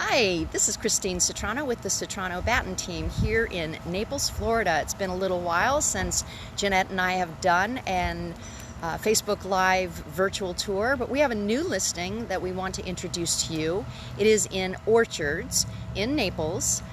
Hi, this is Christine Citrano with the citrano-batten team here in Naples, Florida. It's been a little while since Jeanette and I have done an Facebook Live virtual tour, but we have a new listing that we want to introduce to you. It is in Orchards in Naples.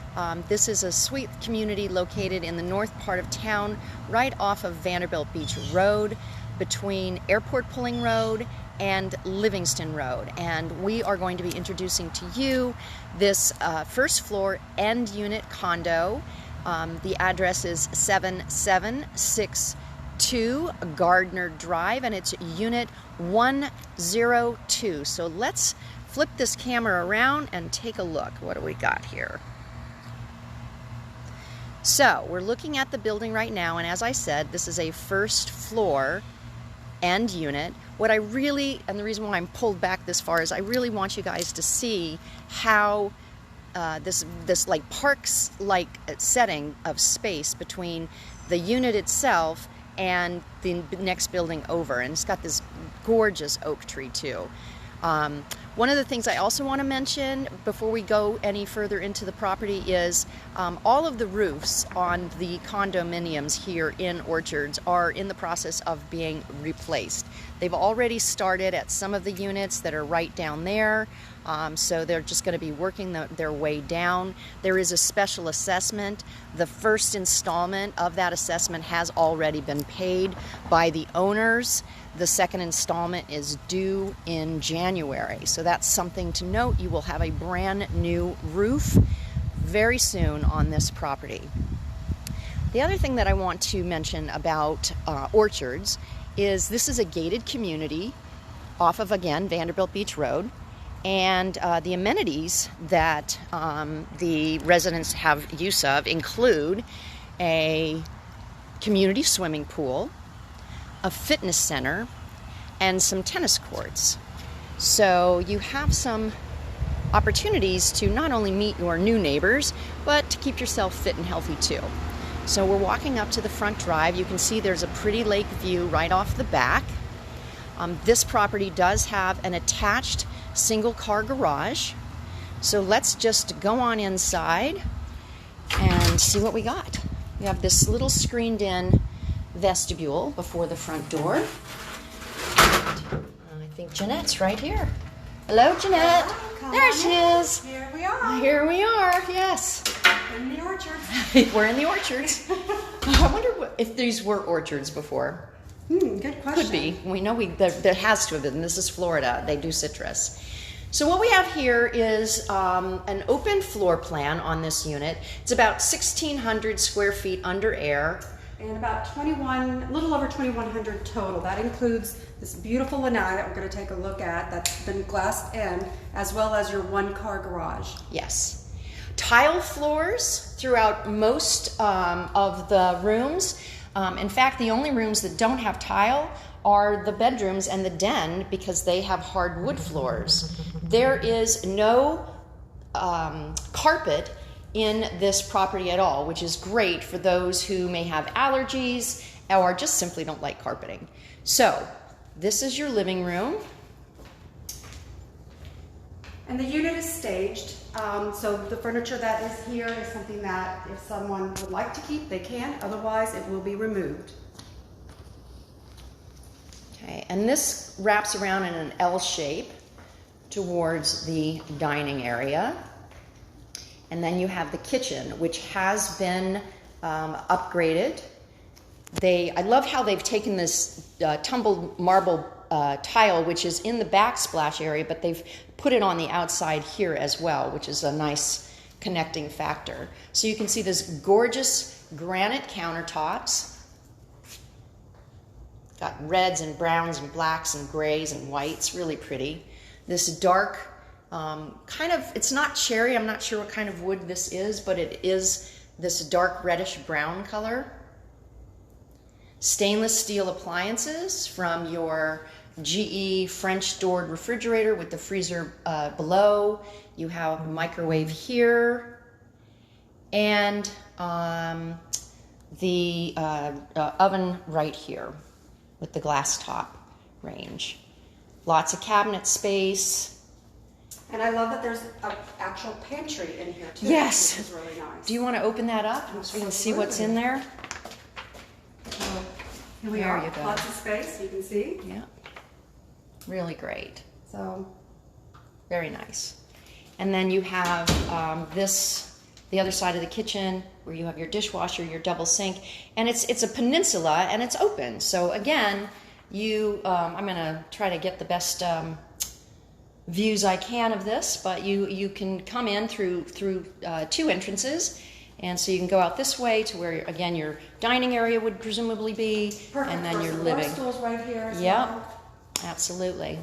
This is a sweet community located in the north part of town, right off of Vanderbilt Beach Road, between Airport Pulling Road and Livingston Road. And we are going to be introducing to you this first floor end unit condo. The address is 7762 Gardner Drive, and it's unit 102. So let's flip this camera around and take a look. What do we got here? So we're looking at the building right now, and as I said, this is a first floor end unit. What I really, and the reason why I'm pulled back this far, is I really want you guys to see how this like parks like setting of space between the unit itself and the next building over, and it's got this gorgeous oak tree too. One of the things I also want to mention before we go any further into the property is all of the roofs on the condominiums here in Orchards are in the process of being replaced. They've already started at some of the units that are right down there, so they're just going to be working their way down. There is a special assessment. The first installment of that assessment has already been paid by the owners. The second installment is due in January, so that's something to note. You will have a brand new roof very soon on this property. The other thing that I want to mention about Orchards is this is a gated community off of, again, Vanderbilt Beach Road, and the amenities that the residents have use of include a community swimming pool, a fitness center, and some tennis courts. So you have some opportunities to not only meet your new neighbors, but to keep yourself fit and healthy too. So we're walking up to the front drive. You can see there's a pretty lake view right off the back. This property does have an attached single car garage. So let's just go on inside and see what we got. We have this little screened in vestibule before the front door. I think Jeanette's right here. Hello, Jeanette. Hello, there she is. Here we are. Here we are, yes. In the orchard. We're in the orchards. I wonder if these were orchards before. Good question. Could be. We know there has to have been. This is Florida. They do citrus. So what we have here is an open floor plan on this unit. It's about 1,600 square feet under air. And about a little over 2,100 total. That includes this beautiful lanai that we're going to take a look at that's been glassed in, as well as your one-car garage. Yes. Tile floors throughout most of the rooms. In fact, the only rooms that don't have tile are the bedrooms and the den, because they have hardwood floors. There is no carpet in this property at all, which is great for those who may have allergies or just simply don't like carpeting. So this is your living room. And the unit is staged, so the furniture that is here is something that if someone would like to keep, they can. Otherwise, it will be removed. Okay, and this wraps around in an L shape towards the dining area. And then you have the kitchen, which has been upgraded. I love how they've taken this tumbled marble tile, which is in the backsplash area, but they've put it on the outside here as well, which is a nice connecting factor. So you can see this gorgeous granite countertops. Got reds and browns and blacks and grays and whites, really pretty. This dark it's not cherry, I'm not sure what kind of wood this is, but it is this dark reddish brown color. Stainless steel appliances from your GE French doored refrigerator with the freezer below. You have a microwave here, and the oven right here with the glass top range. Lots of cabinet space. And I love that there's an actual pantry in here too. Yes. Which is really nice. Do you want to open that up so we can see what's in there? So here we There are. you go. Lots of space, you can see. Yeah. Really great. So Very nice. And then you have the other side of the kitchen where you have your dishwasher, your double sink, and it's a peninsula and it's open. So again, I'm going to try to get the best views I can of this, but you can come in through two entrances, and so you can go out this way to where again your dining area would presumably be, perfect and then for your some living. bar stools right here as Yep, well. absolutely.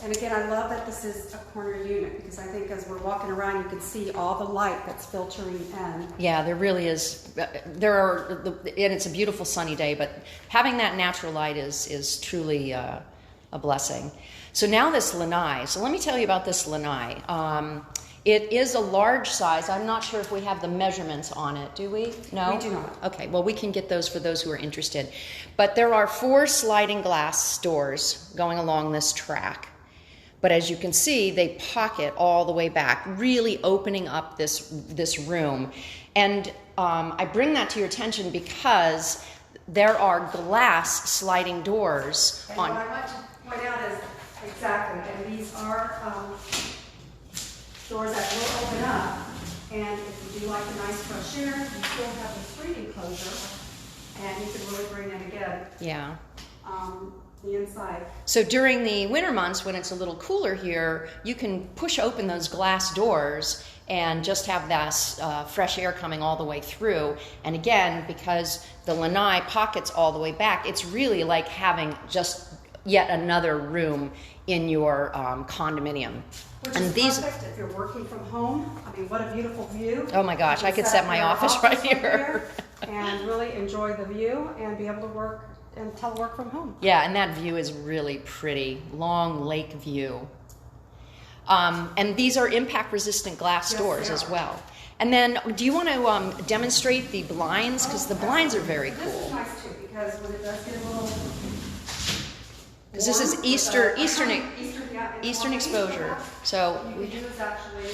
And again, I love that this is a corner unit because I think as we're walking around, you can see all the light that's filtering in. Yeah, there really is. And it's a beautiful sunny day, but having that natural light is truly a blessing. So now this lanai. So let me tell you about this lanai. It is a large size. I'm not sure if we have the measurements on it. Do we? No? We do not. Okay, well, we can get those for those who are interested. But there are 4 sliding glass doors going along this track. But as you can see, they pocket all the way back, really opening up this room. And I bring that to your attention because there are glass sliding doors And on. what I want to point out is exactly, and these are doors that will open up. And if you do like a nice fresh air, you still have the screen enclosure, and you can really bring in again. Yeah. The inside. So during the winter months when it's a little cooler here, you can push open those glass doors and just have that fresh air coming all the way through. And again, because the lanai pockets all the way back, it's really like having just yet another room in your condominium. Which And is these, perfect if you're working from home. I mean, what a beautiful view. oh my gosh, You I can could set my up your office right here. and really enjoy the view and be able to work and telework from home. Yeah, and that view is really pretty. Long lake view. And these are impact-resistant glass Yes, doors they as are. well. And then, do you want to demonstrate the blinds? Because the blinds are very This is cool. nice too because when it does get a little Because this is warm, Eastern exposure. So what you we can do is actually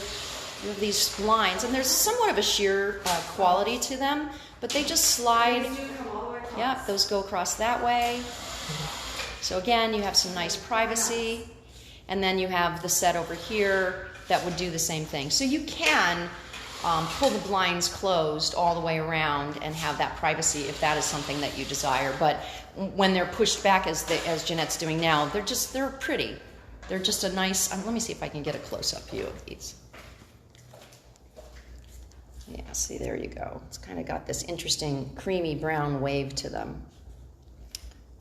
have these blinds, and there's somewhat of a sheer quality to them, but they just slide. these do come all the way across. Yep, those go across that way. So again, you have some nice privacy. And then you have the set over here that would do the same thing. So you can pull the blinds closed all the way around and have that privacy if that is something that you desire. But when they're pushed back as Jeanette's doing now, they're pretty. They're just a nice, let me see if I can get a close-up view of these. Yeah, see, there you go. It's kind of got this interesting creamy brown wave to them.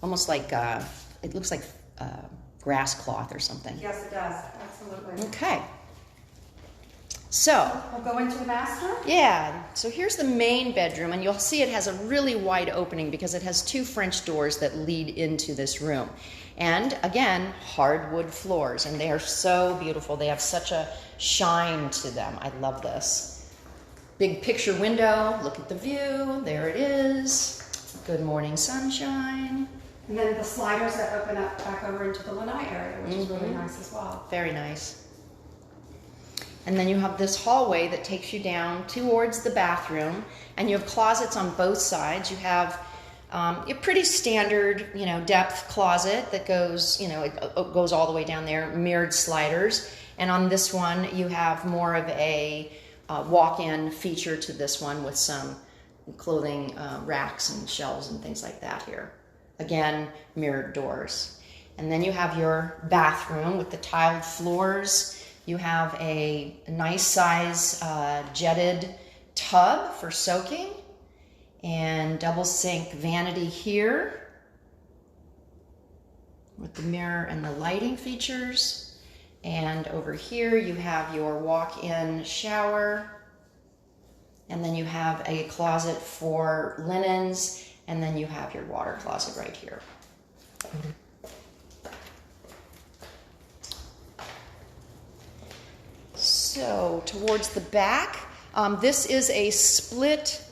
Almost like, it looks like grass cloth or something. Yes, it does. Absolutely. Okay. So, We'll go into the master. yeah, so here's the main bedroom, and you'll see it has a really wide opening because it has 2 French doors that lead into this room. And again, hardwood floors, and they are so beautiful. They have such a shine to them. I love this. Big picture window, look at the view, there it is. Good morning sunshine. And then the sliders that open up back over into the lanai area, which is really nice as well. Very nice. And then you have this hallway that takes you down towards the bathroom, and you have closets on both sides. You have a pretty standard, depth closet that goes, it goes all the way down there, mirrored sliders. And on this one, you have more of a walk-in feature to this one with some clothing racks and shelves and things like that here. Again, mirrored doors. And then you have your bathroom with the tiled floors. You have a nice size jetted tub for soaking and double sink vanity here with the mirror and the lighting features. And over here you have your walk-in shower, and then you have a closet for linens, and then you have your water closet right here. So towards the back, this is a split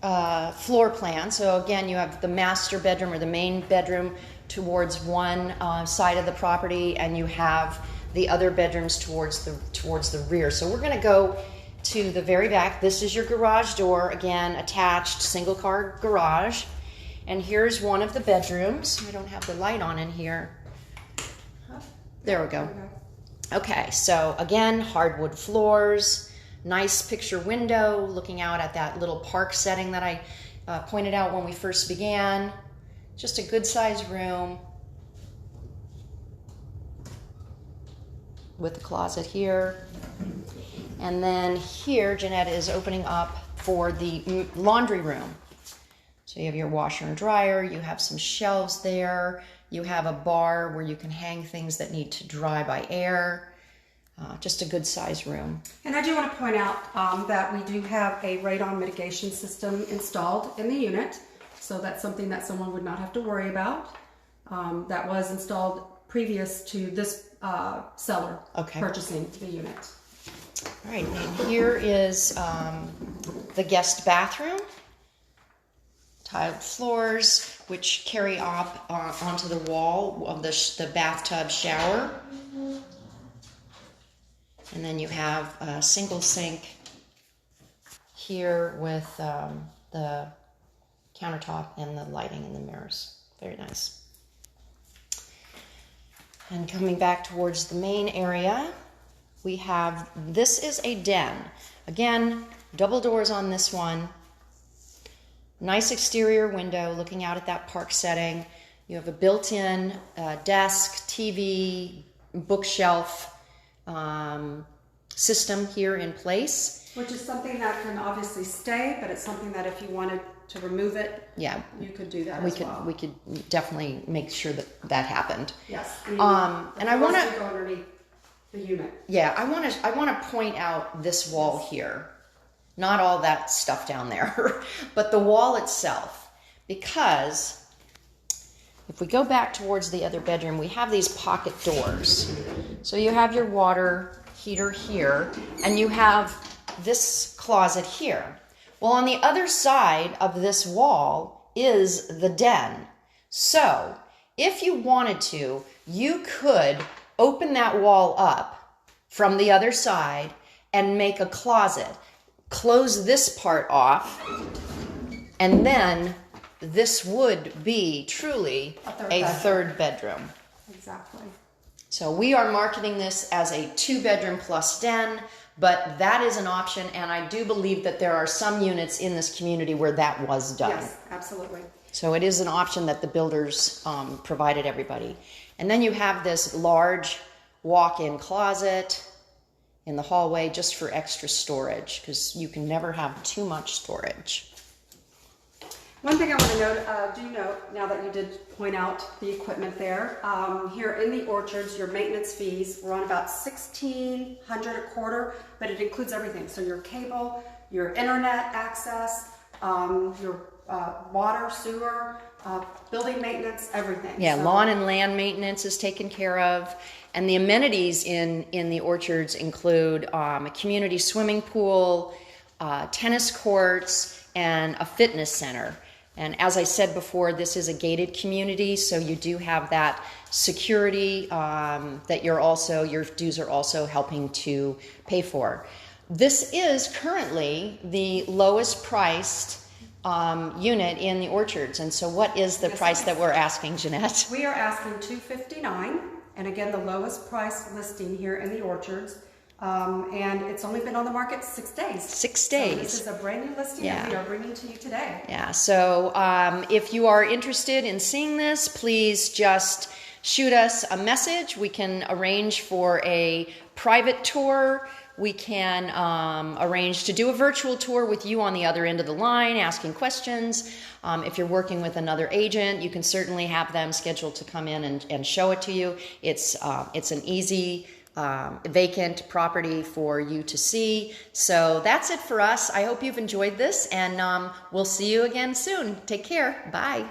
floor plan. So again, you have the master bedroom or the main bedroom towards one side of the property, and you have the other bedrooms towards the rear. So we're going to go to the very back. This is your garage door, again, attached single car garage. And here's one of the bedrooms. I don't have the light on in here. There we go. Okay, so again, hardwood floors, nice picture window looking out at that little park setting that I pointed out when we first began. Just a good sized room with the closet here. And then here, Jeanette is opening up for the laundry room. So you have your washer and dryer, you have some shelves there, you have a bar where you can hang things that need to dry by air. Just a good size room. And I do want to point out that we do have a radon mitigation system installed in the unit. So that's something that someone would not have to worry about. That was installed previous to this seller purchasing the unit. All right, and here is the guest bathroom. Tiled floors, which carry up onto the wall of the bathtub shower. And then you have a single sink here with the countertop and the lighting and the mirrors. Very nice. And coming back towards the main area, we have, this is a den. Again, double doors on this one. Nice exterior window looking out at that park setting. You have a built-in desk, TV, bookshelf system here in place. Which is something that can obviously stay, but it's something that if you wanted to remove it, yeah, you could do that as well. We could definitely make sure that happened. Yes. And I want to go underneath the unit. Yeah, I want to point out this wall here. Not all that stuff down there, but the wall itself, because if we go back towards the other bedroom, we have these pocket doors. So you have your water heater here, and you have this closet here. Well, on the other side of this wall is the den. So if you wanted to, you could open that wall up from the other side and make a closet. Close this part off, and then this would be truly a third bedroom. Exactly. So we are marketing this as a 2-bedroom plus den, but that is an option, and I do believe that there are some units in this community where that was done. Yes, absolutely. So it is an option that the builders provided everybody. And then you have this large walk-in closet in the hallway just for extra storage, because you can never have too much storage. One thing I want to note, now that you did point out the equipment there, here in the orchards, your maintenance fees were on about $1,600 a quarter, but it includes everything. So your cable, your internet access, your water, sewer, building maintenance, everything. Yeah, so, lawn and land maintenance is taken care of. And the amenities in the orchards include a community swimming pool, tennis courts, and a fitness center. And as I said before, this is a gated community, so you do have that security that your dues are also helping to pay for. This is currently the lowest priced unit in the orchards. And so what is the price that we're asking, Jeanette? We are asking $259. And again, the lowest price listing here in the orchards. And it's only been on the market 6 days. 6 days. So this is a brand new listing that we are bringing to you today. Yeah, so if you are interested in seeing this, please just shoot us a message. We can arrange for a private tour. We can arrange to do a virtual tour with you on the other end of the line, asking questions. If you're working with another agent, you can certainly have them scheduled to come in and show it to you. It's an easy, vacant property for you to see. So that's it for us. I hope you've enjoyed this, and we'll see you again soon. Take care. Bye.